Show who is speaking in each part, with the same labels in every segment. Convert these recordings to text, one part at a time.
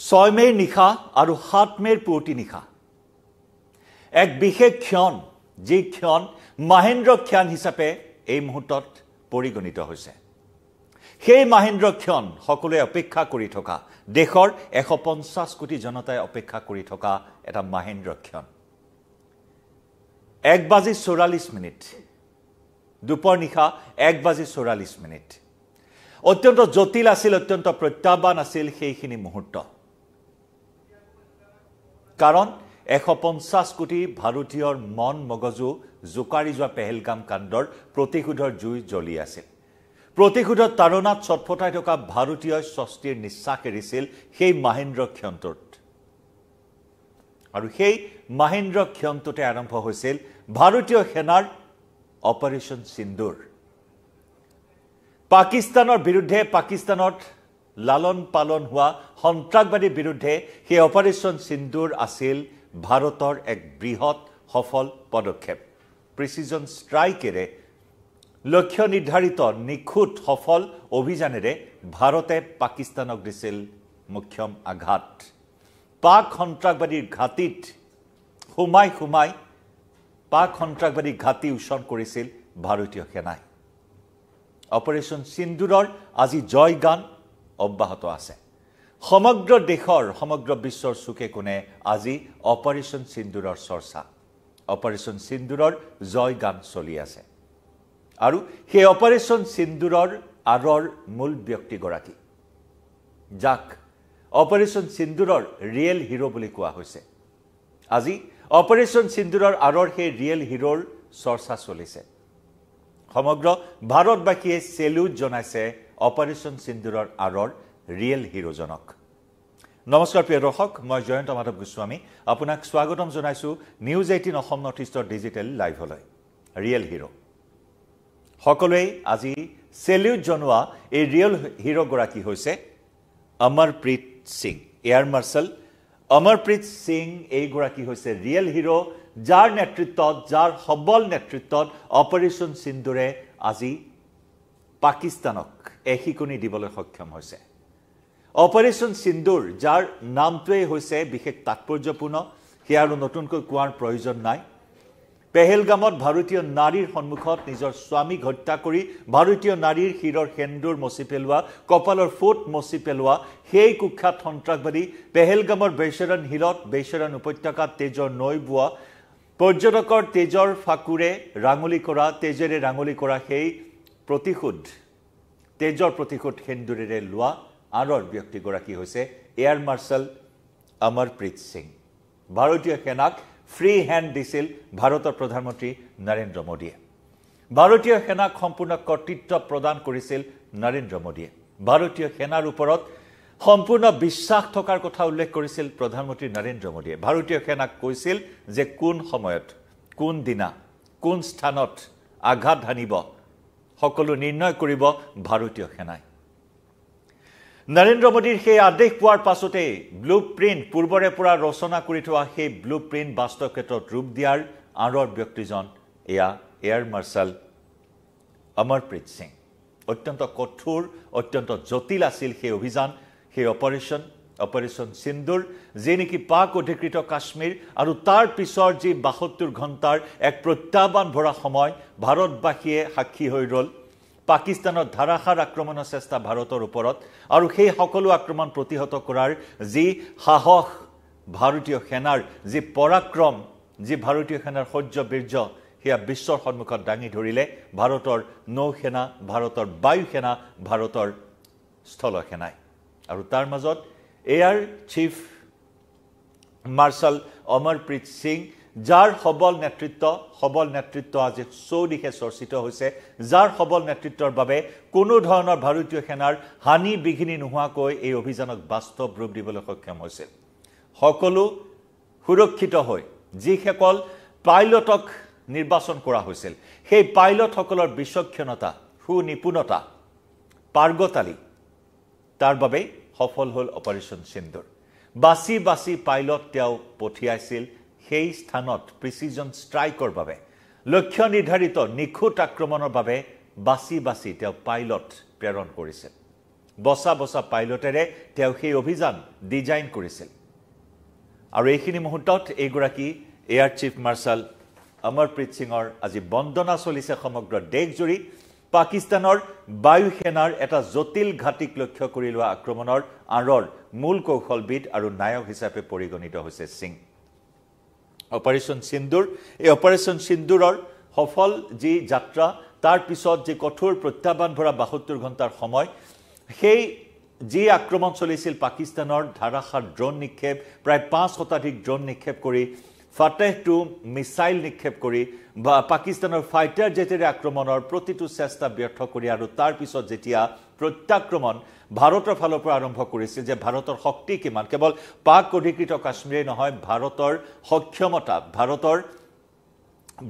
Speaker 1: 6 মেৰ নিশা আৰু 7 মেৰ পুৱতি নিশা এক বিশেষ ক্ষণ যি ক্ষণ মহেন্দ্ৰ ক্ষণ হিচাপে এই মুহূৰ্তত পৰিগণিত হৈছে সেই মহেন্দ্ৰ ক্ষণ সকলোৱে অপেক্ষা কৰি থকা দেশৰ 150 কোটি জনতাই অপেক্ষা কৰি থকা এটা মহেন্দ্ৰ ক্ষণ 1:44 দুপৰ নিশা 1:44 অত্যন্ত জটিল আছিল অত্যন্ত প্ৰত্যাহ্বান আছিল সেইখিনি মুহূৰ্ত কাৰণ 150 কোটি ভাৰতীয়ৰ মন মগজু জোকাৰি যোৱা পেহেলগাম কাণ্ডৰ প্ৰতিশোধৰ জুই জ্বলি আছিল প্ৰতিশোধৰ তাৰণাত ছটফটাই থকা ভাৰতীয় স্বস্তিৰ নিশ্বাস এৰিছিল সেই মহেন্দ্ৰ ক্ষণটোত আৰু সেই মহেন্দ্ৰ ক্ষণটোতে আৰম্ভ হৈছিল ভাৰতীয় সেনাৰ অপাৰেশ্যন সিন্দুৰ পাকিস্তানৰ বিৰুদ্ধে পাকিস্তানত লালন পালন হোৱা সন্ত্ৰাসবাদীৰ বিৰুদ্ধে সেই অপাৰেশ্যন সিন্দুৰ আছিল ভাৰতৰ এক বৃহৎ সফল পদক্ষেপ প্ৰিচিজন ষ্ট্ৰাইকেৰে লক্ষ্য নিৰ্ধাৰিত নিখুঁত সফল অভিযানেৰে ভাৰতে পাকিস্তানক দিছিল মুখ্যম আঘাত পাক সন্ত্ৰাসবাদীৰ ঘাটিত হুমাই পাক সন্ত্ৰাসবাদী ঘাটি উচ্ছন কৰিছিল ভাৰতীয় সেনাই অপাৰেশ্যন সিন্দুৰৰ আজি জয়গান অব্যাহত আছে সমগ্ৰ দেশৰ সমগ্ৰ বিশ্বৰ চুকে কোণে আজি অপাৰেশ্যন সিন্দুৰৰ চৰ্চা অপাৰেশ্যন সিন্দুৰৰ জয়গান চলি আছে আৰু সেই অপাৰেশ্যন সিন্দুৰৰ আৰৰ মূল ব্যক্তিগৰাকী যাক অপাৰেশ্যন সিন্দুৰৰ ৰিয়েল হিৰো বুলি কোৱা হৈছে আজি অপাৰেশ্যন সিন্দুৰৰ আৰৰ সেই ৰিয়েল হিৰোৰ চৰ্চা চলিছে সমগ্ৰ ভাৰতবাসীয়ে সেলুট জনাইছে অপাৰেশ্যন সিন্দুৰৰ আৰৰ ৰিয়েল হিৰোজনক নমস্কাৰ প্ৰিয় দৰ্শক মই জয়ন্ত মাধৱ গোস্বামী আপোনাক স্বাগতম জনাইছো নিউজ 18 অসম নৰ্থ ইষ্টৰ ডিজিটেল লাইভলৈ ৰিয়েল হিৰো সকলোৱে আজি সেলুট জনোৱা এই ৰিয়েল হিৰো গৰাকী হৈছে অমৰপ্ৰীত সিং এয়াৰ মাৰ্শাল অমৰপ্ৰীত সিং এই গৰাকী হৈছে ৰিয়েল হিৰো যাৰ নেতৃত্বত যাৰ সবল নেতৃত্বত অপাৰেশ্যন সিন্দুৰে আজি পাকিস্তানক এশিকনি দিবলৈ সক্ষম হৈছে অপাৰেশ্যন সিন্দুৰ যাৰ নামটোৱে হৈছে বিশেষ তাৎপৰ্যপূৰ্ণ হিয়াৰ নতুনকৈ কোৱাৰ প্ৰয়োজন নাই পেহেলগামত ভাৰতীয় নাৰীৰ সন্মুখত নিজৰ স্বামীক হত্যা কৰি ভাৰতীয় নাৰীৰ শিৰৰ সেন্দুৰ মচি পেলোৱা কপালৰ ফুট মচি পেলোৱা সেই কুখ্যাত সন্ত্ৰাসবাদী পেহেলগামৰ বেচৰণ হিলত বেচৰণ উপত্যকাত তেজৰ নৈ বোৱা পৰ্যটকৰ তেজৰ ফাকুৰে ৰাঙলি কৰা তেজেৰে ৰাঙলি কৰা সেই প্ৰতিশোধ তেজৰ প্ৰতিশোধ সেন্দুৰেৰে লোৱা আৰৰ ব্যক্তিগৰাকী হৈছে এয়াৰ মাৰ্শাল অমৰপ্ৰীত সিং ভাৰতীয় সেনাক ফ্ৰী হ্যান্ড দিছিল ভাৰতৰ প্ৰধানমন্ত্ৰী নৰেন্দ্ৰ মোদীয়ে ভাৰতীয় সেনাক সম্পূৰ্ণ কৰ্তৃত্ব প্ৰদান কৰিছিল নৰেন্দ্ৰ মোদীয়ে ভাৰতীয় সেনাৰ ওপৰত সম্পূৰ্ণ বিশ্বাস থকাৰ কথা উল্লেখ কৰিছিল প্ৰধানমন্ত্ৰী নৰেন্দ্ৰ মোদীয়ে ভাৰতীয় সেনাক কৈছিল যে কোন সময়ত কোন দিনা কোন স্থানত আঘাত হানিব সকলো নিৰ্ণয় কৰিব ভাৰতীয় সেনাই নৰেন্দ্ৰ মোদীৰ সেই আদেশ পোৱাৰ পাছতে ব্লুপ্ৰিন্ট পূৰ্বৰে পৰা ৰচনা কৰি থোৱা সেই ব্লুপ্ৰিন্ট বাস্তৱ ক্ষেত্ৰত ৰূপ দিয়াৰ আৰৰ ব্যক্তিজন এয়াৰ মাৰ্শাল অমৰপ্ৰীত সিং অত্যন্ত কঠোৰ অত্যন্ত জটিল আছিল সেই অভিযান সেই অপাৰেশ্যন সিন্দুৰ যে নেকি পাক অধিকৃত কাশ্মীৰ আৰু তাৰ পিছৰ যি 72 ঘণ্টাৰ এক প্ৰত্যাহ্বান ভৰা সময় ভাৰতবাসীয়ে সাক্ষী হৈ ৰল পাকিস্তানৰ ধাৰাসাৰ আক্ৰমণৰ চেষ্টা ভাৰতৰ ওপৰত আৰু সেই সকলো আক্ৰমণ প্ৰতিহত কৰাৰ যি সাহস ভাৰতীয় সেনাৰ যি পৰাক্ৰম যি ভাৰতীয় সেনাৰ শৌৰ্য বীৰ্য সেয়া বিশ্বৰ সন্মুখত দাঙি ধৰিলে ভাৰতৰ নৌসেনা ভাৰতৰ বায়ু সেনা ভাৰতৰ স্থল সেনাই আৰু তাৰ মাজত air chief marshal Amarpreet Singh যাৰ সবল নেতৃত্ব আজি চৌদিশে চৰ্চিত হৈছে যাৰ সবল নেতৃত্বৰ বাবে কোনো ধৰণৰ ভাৰতীয় সেনাৰ হানি বিঘিনি নোহোৱাকৈ এই অভিযানক বাস্তৱ ৰূপ দিবলৈ সক্ষম হৈছিল সকলো সুৰক্ষিত হৈ যিসকল পাইলটক নিৰ্বাচন কৰা হৈছিল সেই পাইলটসকলৰ বিচক্ষণতা সুনিপুণতা পাৰ্গতালী তাৰ বাবে সফল হ'ল অপাৰেশ্যন সিন্দুৰ বাছি পাইলট তেওঁ পঠিয়াইছিল সেই স্থানত প্ৰিচিজন ষ্ট্ৰাইকৰ বাবে লক্ষ্য নিৰ্ধাৰিত নিখুঁত আক্ৰমণৰ বাবে বাছি তেওঁ পাইলট প্ৰেৰণ কৰিছিল বসা বসা পাইলটেৰে তেওঁ সেই অভিযান ডিজাইন কৰিছিল আৰু এইখিনি মুহূৰ্তত এইগৰাকী এয়াৰ চিফ মাৰ্শাল অমৰপ্ৰীত সিঙৰ আজি বন্দনা চলিছে সমগ্ৰ দেশজুৰি পাকিস্তানৰ বায়ু সেনাৰ এটা জটিল ঘাটিক লক্ষ্য কৰি লোৱা আক্ৰমণৰ আঁৰৰ মূল কৌশলবিদ আৰু নায়ক হিচাপে পৰিগণিত হৈছে সিং অপাৰেশ্যন সিন্দুৰ এই অপাৰেশ্যন সিন্দুৰৰ সফল যি যাত্ৰা তাৰ পিছত যে কঠোৰ প্ৰত্যাহ্বান ভৰা 72 ঘণ্টাৰ সময় সেই যি আক্ৰমণ চলিছিল পাকিস্তানৰ ধাৰাসাৰ ড্ৰোন নিক্ষেপ প্ৰায় 5 শতাধিক ড্ৰোন নিক্ষেপ কৰি ফাটেহ 2 মিসাইল নিক্ষেপ কৰি বা পাকিস্তানৰ ফাইটাৰ জেটেৰে আক্ৰমণৰ প্ৰতিটো চেষ্টা ব্যৰ্থ কৰি আৰু তাৰ পিছত যেতিয়া প্ৰত্যাক্ৰমণ ভাৰতৰ ফালৰ পৰা আৰম্ভ কৰিছিল যে ভাৰতৰ শক্তি কিমান কেৱল পাক অধিকৃত কাশ্মীৰে নহয় ভাৰতৰ সক্ষমতা ভাৰতৰ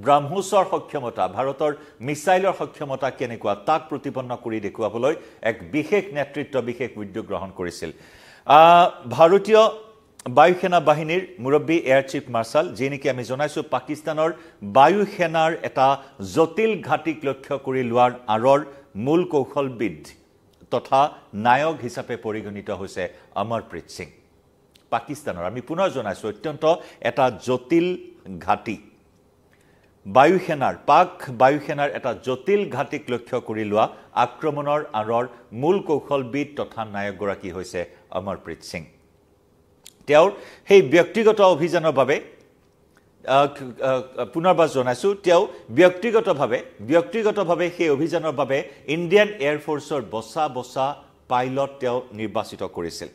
Speaker 1: ব্ৰহ্মোছৰ সক্ষমতা ভাৰতৰ মিসাইলৰ সক্ষমতা কেনেকুৱা তাক প্ৰতিপন্ন কৰি দেখুৱাবলৈ এক বিশেষ নেতৃত্ব বিশেষ উদ্যোগ গ্ৰহণ কৰিছিল ভাৰতীয় বায়ু সেনা বাহিনীৰ মুৰব্বী এয়াৰ চিফ মাৰ্শাল যিনিকি আমি জনাইছো পাকিস্তানৰ বায়ু সেনাৰ এটা জটিল ঘাটিক লক্ষ্য কৰি লোৱাৰ আঁৰৰ মূল কৌশলবিদ তথা নায়ক হিচাপে পৰিগণিত হৈছে অমৰপ্ৰীত সিং পাকিস্তানৰ আমি পুনৰ জনাইছো অত্যন্ত এটা জটিল ঘাটি বায়ু সেনাৰ পাক বায়ু সেনাৰ এটা জটিল ঘাটিক লক্ষ্য কৰি লোৱা আক্ৰমণৰ আঁৰৰ মূল কৌশলবিদ তথা নায়কগৰাকী হৈছে অমৰপ্ৰীত সিং তেওঁৰ সেই ব্যক্তিগত অভিযানৰ বাবে পুনৰবাৰ জনাইছো তেওঁ ব্যক্তিগতভাৱে সেই অভিযানৰ বাবে ইণ্ডিয়ান এয়াৰ ফোৰ্সৰ বসা বসা পাইলট তেওঁ নিৰ্বাচিত কৰিছিল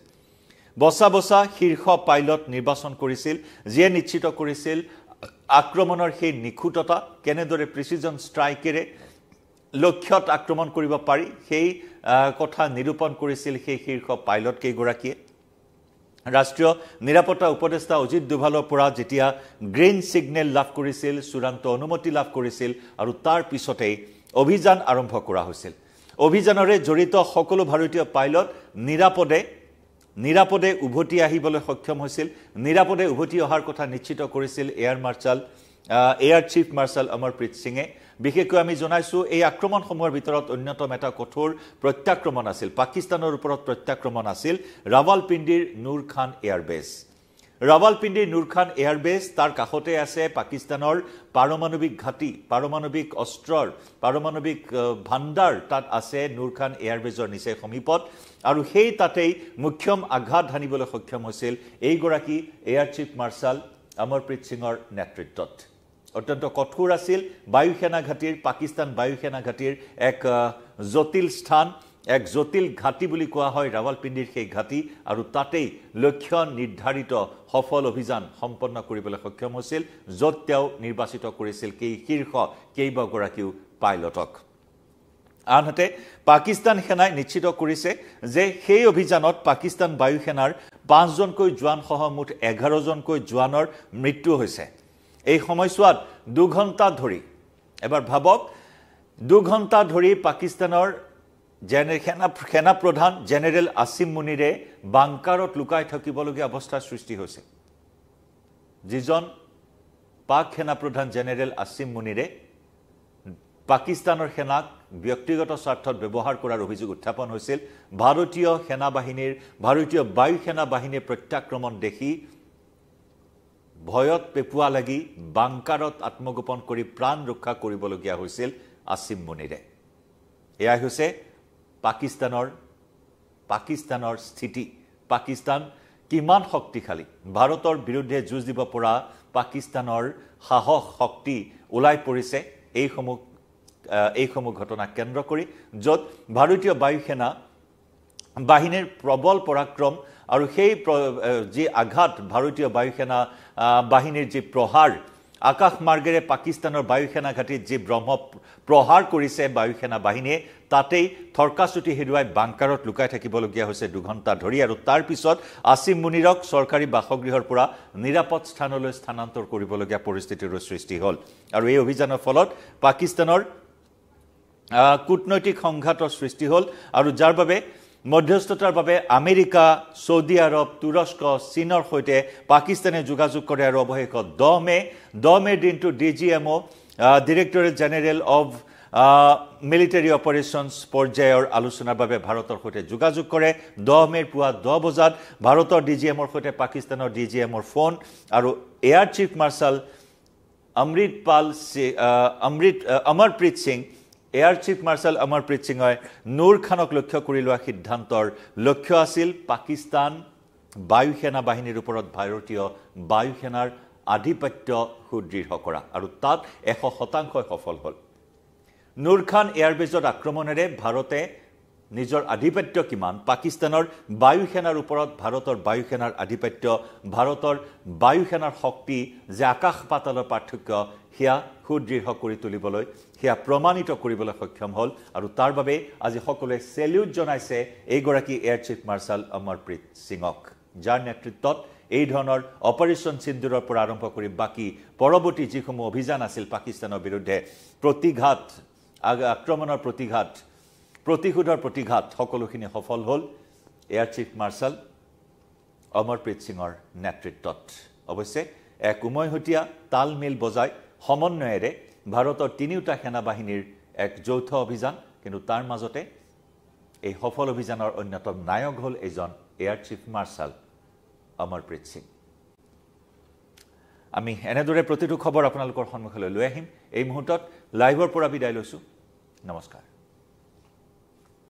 Speaker 1: বসা বসা শীৰ্ষ পাইলট নিৰ্বাচন কৰিছিল যিয়ে নিশ্চিত কৰিছিল আক্ৰমণৰ সেই নিখুঁততা কেনেদৰে প্ৰিচিজন ষ্ট্ৰাইকেৰে লক্ষ্যত আক্ৰমণ কৰিব পাৰি সেই কথা নিৰূপণ কৰিছিল সেই শীৰ্ষ পাইলট কেইগৰাকীয়ে ৰাষ্ট্ৰীয় নিৰাপত্তা উপদেষ্টা অজিত ডোভালৰ পৰা যেতিয়া গ্ৰীণ সিগনেল লাভ কৰিছিল চূড়ান্ত অনুমতি লাভ কৰিছিল আৰু তাৰ পিছতেই অভিযান আৰম্ভ কৰা হৈছিল অভিযানৰে জড়িত সকলো ভাৰতীয় পাইলট নিৰাপদে উভতি আহিবলৈ সক্ষম হৈছিল নিৰাপদে উভতি অহাৰ কথা নিশ্চিত কৰিছিল এয়াৰ চিফ মাৰ্শাল অমৰপ্ৰীত সিঙে বিশেষকৈ আমি জনাইছো এই আক্ৰমণসমূহৰ ভিতৰত অন্যতম এটা কঠোৰ প্ৰত্যাক্ৰমণ আছিল পাকিস্তানৰ ওপৰত প্ৰত্যাক্ৰমণ আছিল ৰাৱালপিণ্ডিৰ নুৰ খান এয়াৰবেছ ৰাৱালপিণ্ডিৰ নুৰ খান এয়াৰবেছ তাৰ কাষতে আছে পাকিস্তানৰ পাৰমাণৱিক ঘাটি পাৰমাণৱিক অস্ত্ৰৰ পাৰমাণৱিক ভাণ্ডাৰ তাত আছে নুৰ খান এয়াৰবেছৰ নিচেই সমীপত আৰু সেই তাতেই মুখ্যম আঘাত হানিবলৈ সক্ষম হৈছিল এইগৰাকী এয়াৰ চিফ মাৰ্শাল অমৰপ্ৰীত সিঙৰ নেতৃত্বত অত্যন্ত কঠোৰ আছিল বায়ু সেনা ঘাটিৰ পাকিস্তান বায়ু সেনা ঘাটিৰ এক জটিল স্থান এক জটিল ঘাটি বুলি কোৱা হয় ৰাৱালপিণ্ডিৰ সেই ঘাটি আৰু তাতেই লক্ষ্য নিৰ্ধাৰিত সফল অভিযান সম্পন্ন কৰিবলৈ সক্ষম হৈছিল য'ত তেওঁ নিৰ্বাচিত কৰিছিল কেইবাগৰাকীও পাইলটক আনহাতে পাকিস্তান সেনাই নিশ্চিত কৰিছে যে সেই অভিযানত পাকিস্তান বায়ু সেনাৰ 5 জনকৈ জোৱান সহ মুঠ 11 জনকৈ জোৱানৰ মৃত্যু হৈছে এই সময়ছোৱাত 2 ঘণ্টা ধৰি এবাৰ ভাবক 2 ঘণ্টা ধৰি পাকিস্তানৰ সেনা প্ৰধান জেনেৰেল আসিম মুনিৰে বাংকাৰত লুকাই থাকিবলগীয়া অৱস্থাৰ সৃষ্টি হৈছে যিজন পাক সেনা প্ৰধান জেনেৰেল আসিম মুনিৰে পাকিস্তানৰ সেনাক ব্যক্তিগত স্বাৰ্থত ব্যৱহাৰ কৰাৰ অভিযোগ উত্থাপন হৈছিল ভাৰতীয় বায়ু সেনা বাহিনীৰ প্ৰত্যাক্ৰমণ দেখি ভয়ত পেপুৱা লাগি বাংকাৰত আত্মগোপন কৰি প্ৰাণ ৰক্ষা কৰিবলগীয়া হৈছিল আসিম মুনিৰে এয়া হৈছে পাকিস্তানৰ স্থিতি পাকিস্তান কিমান শক্তিশালী ভাৰতৰ বিৰুদ্ধে যুঁজ দিব পৰা পাকিস্তানৰ সাহস শক্তি ওলাই পৰিছে এইসমূহ ঘটনা কেন্দ্ৰ কৰি য'ত ভাৰতীয় বায়ু সেনা বাহিনীৰ প্ৰবল পৰাক্ৰম আৰু সেই যি আঘাত ভাৰতীয় বায়ু সেনা বাহিনীৰ যি প্ৰহাৰ আকাশ মাৰ্গেৰে পাকিস্তানৰ বায়ু সেনা ঘাটিত যি প্ৰহাৰ কৰিছে বায়ু সেনা বাহিনীয়ে তাতেই থৰকাচুটি হেৰুৱাই বাংকাৰত লুকাই থাকিবলগীয়া হৈছে 2 ঘণ্টা ধৰি আৰু তাৰ পিছত আসিম মুনিৰক চৰকাৰী বাসগৃহৰ পৰা নিৰাপদ স্থানলৈ স্থানান্তৰ কৰিবলগীয়া পৰিস্থিতিৰ সৃষ্টি হ'ল আৰু এই অভিযানৰ ফলত পাকিস্তানৰ কূটনৈতিক সংঘাতৰ সৃষ্টি হ'ল আৰু যাৰ বাবে মধ্যস্থতাৰ বাবে আমেৰিকা সৌদি আৰব তুৰস্ক চীনৰ সৈতে পাকিস্তানে যোগাযোগ কৰে আৰু অৱশেষত 10 মে দিনটো DGMO directorate general of military operations পৰ্যায়ৰ আলোচনাৰ বাবে ভাৰতৰ সৈতে যোগাযোগ কৰে 10 মেৰ পুৱা 10 বজাত ভাৰতৰ ডিজিএমৰ সৈতে পাকিস্তানৰ ডিজিএমৰ ফোন আৰু air chief marshal Amarpreet Singh air chief marshal Amarpreet সিঙে নুৰ খানক লক্ষ্য কৰি লোৱা সিদ্ধান্তৰ লক্ষ্য আছিল পাকিস্তান বায়ু সেনা বাহিনীৰ ওপৰত ভাৰতীয় বায়ু সেনাৰ আধিপত্য সুদৃঢ় কৰা আৰু তাত 100% সফল হ'ল নুৰ খান এয়াৰবেজত আক্ৰমণেৰে ভাৰতে নিজৰ আধিপত্য কিমান পাকিস্তানৰ বায়ু সেনাৰ ওপৰত ভাৰতৰ বায়ু সেনাৰ আধিপত্য ভাৰতৰ বায়ু সেনাৰ শক্তি যে আকাশ পাতালৰ পাৰ্থক্য হিয়া সুদৃঢ় কৰি তুলিবলৈ হিয়া প্ৰমাণিত কৰিবলৈ সক্ষম হ'ল আৰু তাৰ বাবে আজি সকলোৱে সেলিউট জনাইছে এইগৰাকী এয়াৰ চিফ মাৰ্শাল অমৰপ্ৰীত সিঙক যাৰ নেতৃত্বত এই ধৰণৰ অপাৰেশ্যন সিন্দুৰৰ পৰা আৰম্ভ কৰি বাকি পৰৱৰ্তী যিসমূহ অভিযান আছিল পাকিস্তানৰ বিৰুদ্ধে প্ৰতিঘাত আক্ৰমণৰ প্ৰতিশোধৰ প্ৰতিঘাত সকলোখিনি সফল হ'ল এয়াৰ চিফ মাৰ্শাল অমৰপ্ৰীত সিঙৰ নেতৃত্বত অৱশ্যে এক উমৈহতীয়া তালমিল বজাই সমন্বয়েৰে ভাৰতৰ তিনিওটা সেনা বাহিনীৰ এক যৌথ অভিযান কিন্তু তাৰ মাজতে এই সফল অভিযানৰ অন্যতম নায়ক হ'ল এজন air chief marshal Amarpreet Singh আমি এনেদৰে প্ৰতিটো খবৰ আপোনালোকৰ সন্মুখলৈ লৈ আহিম এই মুহূৰ্তত লাইভৰ পৰা বিদায় লৈছো নমস্কাৰ